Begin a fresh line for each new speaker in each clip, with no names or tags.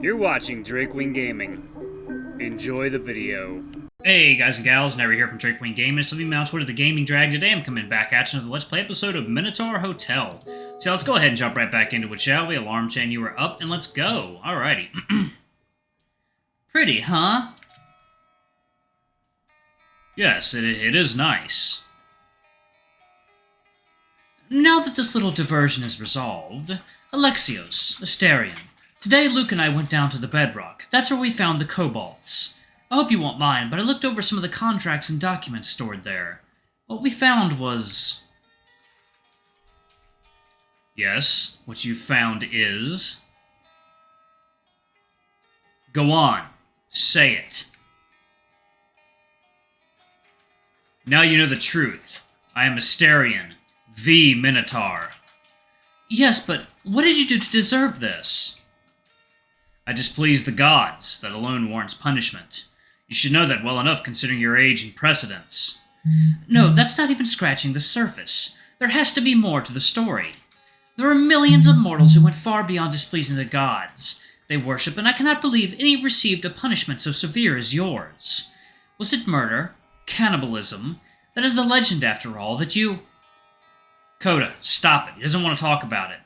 You're watching Drakewing Gaming. Enjoy the video.
Hey guys and gals, Never here from Drakewing Gaming. It's something Mount Twitter, the Gaming Drag. Today I'm coming back at you with the Let's Play episode of Minotaur Hotel. So let's go ahead and jump right back into it, shall we? Alarm chain, you are up, and let's go. Alrighty. Pretty, huh? Yes, it is nice. Now that this little diversion is resolved, Alexios, Asterion. Today Luke and I went down to the bedrock. That's where we found the kobolds. I hope you won't mind, but I looked over some of the contracts and documents stored there. What we found was... Yes, what you found is... Go on. Say it. Now you know the truth. I am Asterion, the Minotaur. Yes, but what did you do to deserve this? I displeased the gods. That alone warrants punishment. You should know that well enough considering your age and precedence. No, that's not even scratching the surface. There has to be more to the story. There are millions of mortals who went far beyond displeasing the gods. They worship, and I cannot believe any received a punishment so severe as yours. Was it murder? Cannibalism? That is the legend, after all, that you... Coda, stop it. He doesn't want to talk about it.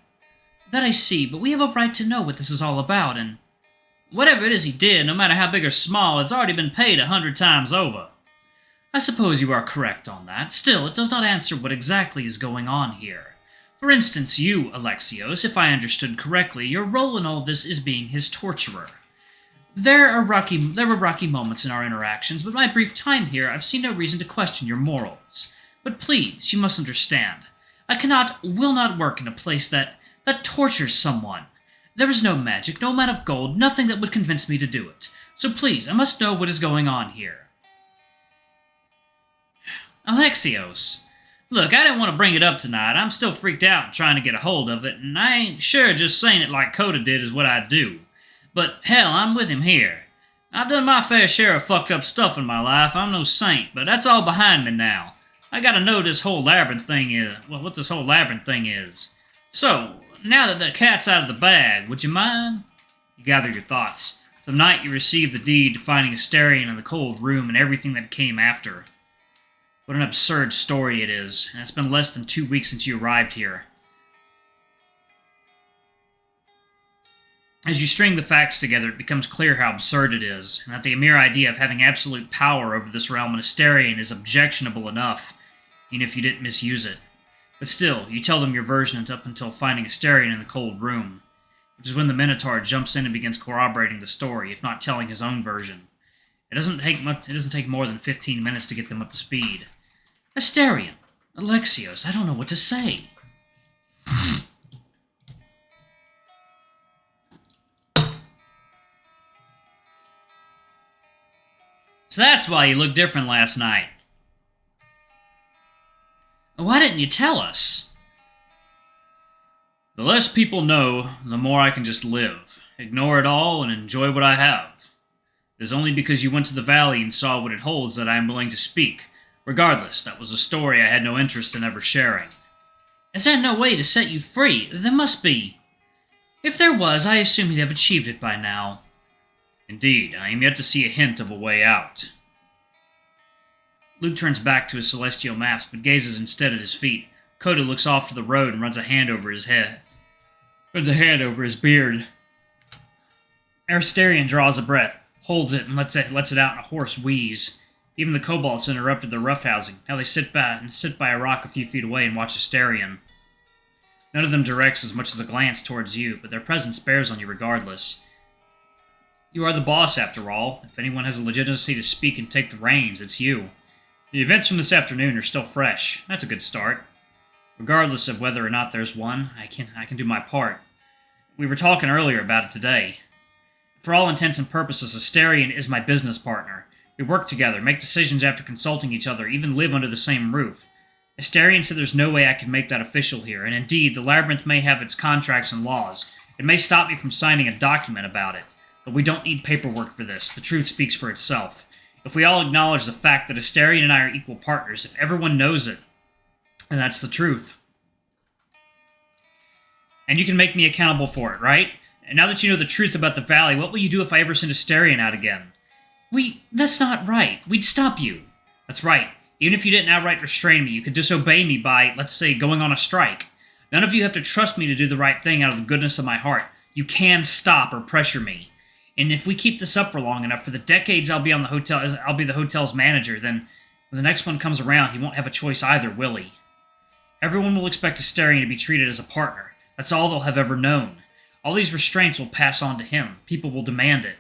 That I see, but we have a right to know what this is all about, and... Whatever it is he did, no matter how big or small, it's already been paid 100 times over. I suppose you are correct on that. Still, it does not answer what exactly is going on here. For instance, you, Alexios, if I understood correctly, your role in all this is being his torturer. There were rocky moments in our interactions, but my brief time here, I've seen no reason to question your morals. But please, you must understand. I will not work in a place that tortures someone. There is no magic, no amount of gold, nothing that would convince me to do it. So please, I must know what is going on here. Alexios. Look, I didn't want to bring it up tonight. I'm still freaked out and trying to get a hold of it, and I ain't sure just saying it like Coda did is what I'd do. But hell, I'm with him here. I've done my fair share of fucked up stuff in my life. I'm no saint, but that's all behind me now. I gotta know this whole labyrinth thing is, what this whole labyrinth thing is. So, now that the cat's out of the bag, would you mind? You gather your thoughts. The night you received the deed to finding Asterion in the cold room and everything that came after. What an absurd story it is, and it's been less than 2 weeks since you arrived here. As you string the facts together, it becomes clear how absurd it is, and that the mere idea of having absolute power over this realm in Asterion is objectionable enough, even if you didn't misuse it. But still, you tell them your version up until finding Asterion in the cold room, which is when the Minotaur jumps in and begins corroborating the story, if not telling his own version. It doesn't take more than 15 minutes to get them up to speed. Asterion, Alexios, I don't know what to say. So that's why you looked different last night. Why didn't you tell us? The less people know, the more I can just live. Ignore it all and enjoy what I have. It is only because you went to the valley and saw what it holds that I am willing to speak. Regardless, that was a story I had no interest in ever sharing. Is there no way to set you free? There must be. If there was, I assume you'd have achieved it by now. Indeed, I am yet to see a hint of a way out. Luke turns back to his celestial maps, but gazes instead at his feet. Coda looks off to the road and runs a hand over his head. Runs a hand over his beard. Asterion draws a breath, holds it, and lets it out in a hoarse wheeze. Even the kobolds interrupted their roughhousing. Now they sit by a rock a few feet away and watch Asterion. None of them directs as much as a glance towards you, but their presence bears on you regardless. You are the boss, after all. If anyone has a legitimacy to speak and take the reins, it's you. The events from this afternoon are still fresh. That's a good start. Regardless of whether or not there's one, I can do my part. We were talking earlier about it today. For all intents and purposes, Asterion is my business partner. We work together, make decisions after consulting each other, even live under the same roof. Asterion said there's no way I can make that official here, and indeed, the labyrinth may have its contracts and laws. It may stop me from signing a document about it. But we don't need paperwork for this. The truth speaks for itself. If we all acknowledge the fact that Asterion and I are equal partners, if everyone knows it, then that's the truth. And you can make me accountable for it, right? And now that you know the truth about the valley, what will you do if I ever send Asterion out again? That's not right. We'd stop you. That's right. Even if you didn't outright restrain me, you could disobey me by, let's say, going on a strike. None of you have to trust me to do the right thing out of the goodness of my heart. You can stop or pressure me. And if we keep this up for long enough, for the decades I'll be the hotel's manager, then when the next one comes around, he won't have a choice either, will he? Everyone will expect Asterion to be treated as a partner. That's all they'll have ever known. All these restraints will pass on to him. People will demand it.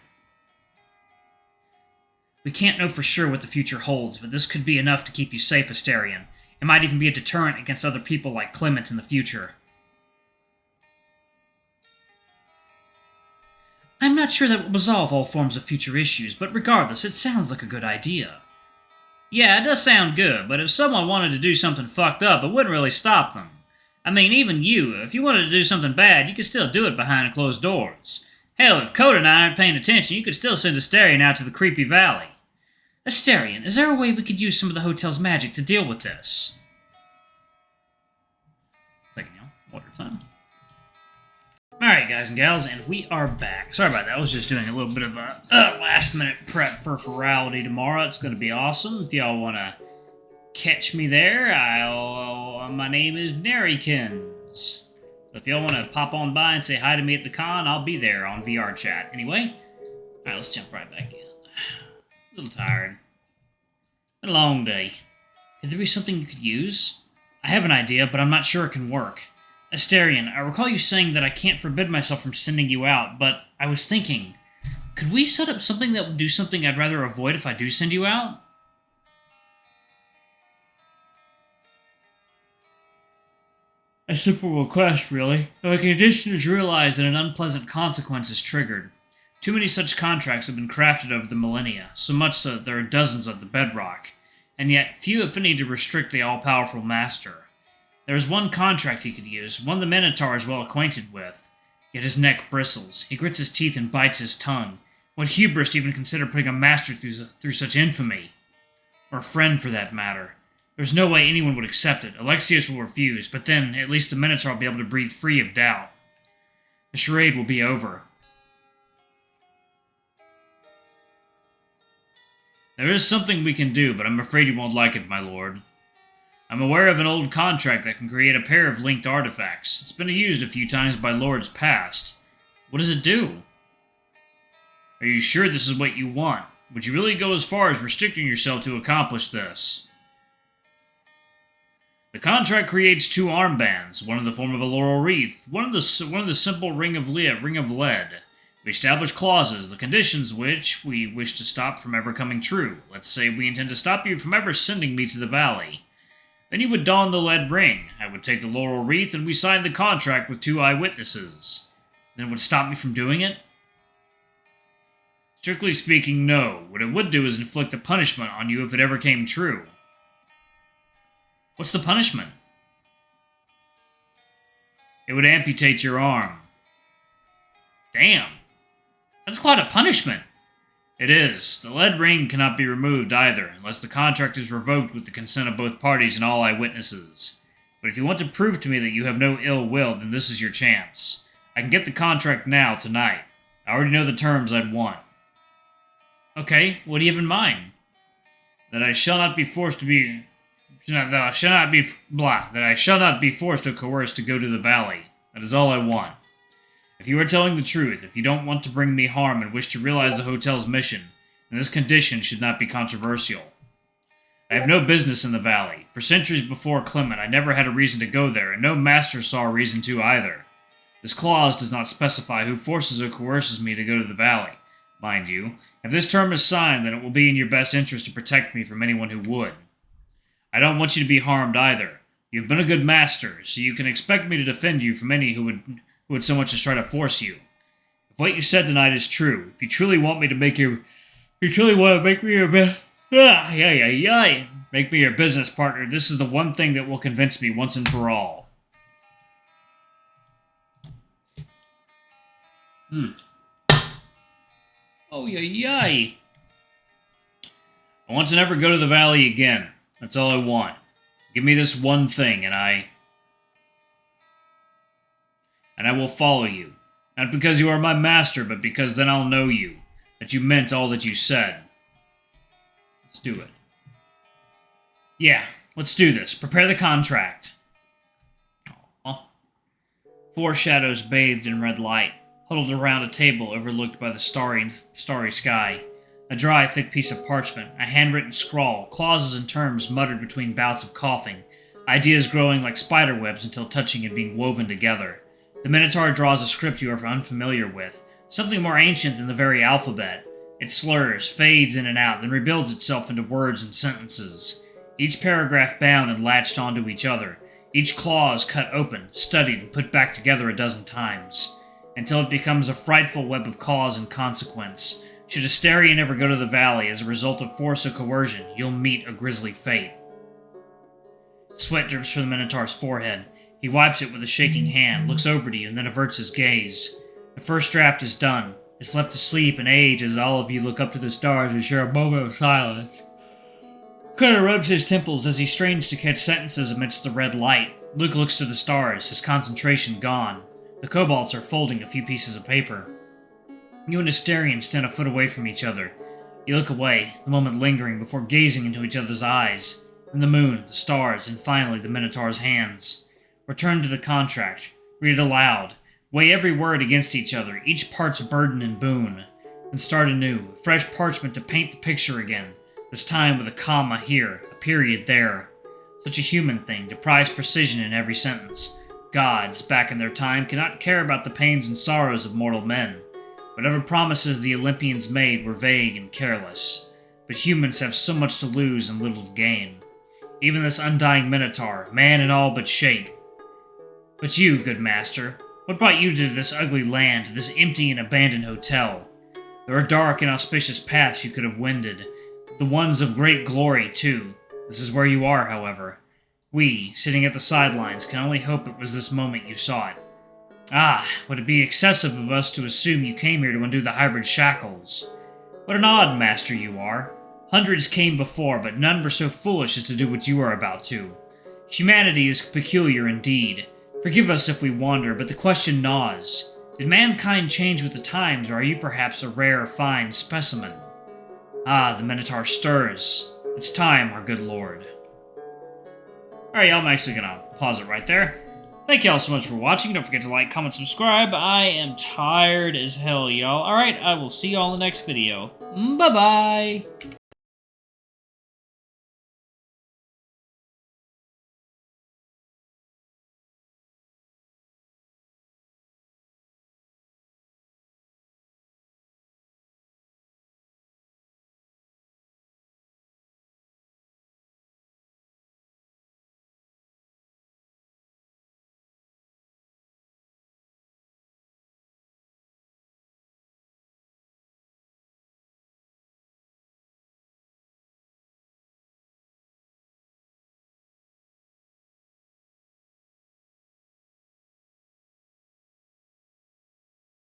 We can't know for sure what the future holds, but this could be enough to keep you safe, Asterion. It might even be a deterrent against other people like Clement in the future. I'm not sure that will resolve all forms of future issues, but regardless, it sounds like a good idea. Yeah, it does sound good, but if someone wanted to do something fucked up, it wouldn't really stop them. I mean, even you, if you wanted to do something bad, you could still do it behind closed doors. Hell, if Coda and I aren't paying attention, you could still send Asterion out to the creepy valley. Asterion, is there a way we could use some of the hotel's magic to deal with this? Second, water time. Alright, guys and gals, and we are back. Sorry about that, I was just doing a little bit of a last-minute prep for Ferality tomorrow. It's going to be awesome. If y'all want to catch me there, my name is Narrykins. So if y'all want to pop on by and say hi to me at the con, I'll be there on VR chat. Anyway, alright, let's jump right back in. A little tired. Been a long day. Could there be something you could use? I have an idea, but I'm not sure it can work. Asterion, I recall you saying that I can't forbid myself from sending you out, but I was thinking, could we set up something that would do something I'd rather avoid if I do send you out? A simple request, really. My condition is realized that an unpleasant consequence is triggered. Too many such contracts have been crafted over the millennia, so much so that there are dozens of the bedrock, and yet few if any to restrict the all-powerful master. There is one contract he could use, one the Minotaur is well acquainted with. Yet his neck bristles, he grits his teeth and bites his tongue. What hubris to even consider putting a master through such infamy? Or a friend, for that matter. There's no way anyone would accept it. Alexios will refuse, but then at least the Minotaur will be able to breathe free of doubt. The charade will be over. There is something we can do, but I'm afraid you won't like it, my lord. I'm aware of an old contract that can create a pair of linked artifacts. It's been used a few times by lords past. What does it do? Are you sure this is what you want? Would you really go as far as restricting yourself to accomplish this? The contract creates two armbands, one in the form of a laurel wreath, one of the simple ring of lead. We establish clauses, the conditions which we wish to stop from ever coming true. Let's say we intend to stop you from ever sending me to the valley. Then you would don the lead ring. I would take the laurel wreath, and we sign the contract with 2 eyewitnesses. Then it would stop me from doing it? Strictly speaking, no. What it would do is inflict a punishment on you if it ever came true. What's the punishment? It would amputate your arm. Damn. That's quite a punishment. It is. The lead ring cannot be removed either, unless the contract is revoked with the consent of both parties and all eyewitnesses. But if you want to prove to me that you have no ill will, then this is your chance. I can get the contract now, tonight. I already know the terms I'd want. Okay, what do you have in mind? That I shall not be forced to coerce to go to the valley. That is all I want. If you are telling the truth, if you don't want to bring me harm and wish to realize the hotel's mission, then this condition should not be controversial. I have no business in the valley. For centuries before Clement, I never had a reason to go there, and no master saw a reason to either. This clause does not specify who forces or coerces me to go to the valley. Mind you, if this term is signed, then it will be in your best interest to protect me from anyone who would. I don't want you to be harmed either. You've been a good master, so you can expect me to defend you from any who would so much as try to force you. If what you said tonight is true, if you truly want me to make me your business partner, this is the one thing that will convince me once and for all. Oh, I want to never go to the valley again. That's all I want. Give me this one thing, and I will follow you. Not because you are my master, but because then I'll know you. That you meant all that you said. Let's do it. Yeah, let's do this. Prepare the contract. Aww. Four shadows bathed in red light, huddled around a table overlooked by the starry sky. A dry, thick piece of parchment, a handwritten scrawl, clauses and terms muttered between bouts of coughing, ideas growing like spider webs until touching and being woven together. The Minotaur draws a script you are unfamiliar with, something more ancient than the very alphabet. It slurs, fades in and out, then rebuilds itself into words and sentences. Each paragraph bound and latched onto each other, each clause cut open, studied, and put back together a dozen times, until it becomes a frightful web of cause and consequence. Should Asterion ever go to the valley as a result of force or coercion, you'll meet a grisly fate. Sweat drips from the Minotaur's forehead. He wipes it with a shaking hand, looks over to you, and then averts his gaze. The first draft is done. It's left to sleep and age as all of you look up to the stars and share a moment of silence. Cutter rubs his temples as he strains to catch sentences amidst the red light. Luke looks to the stars, his concentration gone. The kobolds are folding a few pieces of paper. You and Asterion stand a foot away from each other. You look away, the moment lingering before gazing into each other's eyes. Then the moon, the stars, and finally the Minotaur's hands. Return to the contract. Read it aloud. Weigh every word against each other, each part's burden and boon. Then start anew, fresh parchment to paint the picture again, this time with a comma here, a period there. Such a human thing, to prize precision in every sentence. Gods, back in their time, cannot care about the pains and sorrows of mortal men. Whatever promises the Olympians made were vague and careless. But humans have so much to lose and little to gain. Even this undying Minotaur, man in all but shape. But you, good master, what brought you to this ugly land, to this empty and abandoned hotel? There are dark and auspicious paths you could have wended, the ones of great glory, too. This is where you are, however. We, sitting at the sidelines, can only hope it was this moment you sought. Ah, would it be excessive of us to assume you came here to undo the hybrid shackles? What an odd master you are. Hundreds came before, but none were so foolish as to do what you are about to. Humanity is peculiar indeed. Forgive us if we wander, but the question gnaws. Did mankind change with the times, or are you perhaps a rare, fine specimen? Ah, the Minotaur stirs. It's time, our good lord. Alright, y'all, I'm actually gonna pause it right there. Thank y'all so much for watching. Don't forget to like, comment, subscribe. I am tired as hell, y'all. Alright, I will see y'all in the next video. Bye-bye!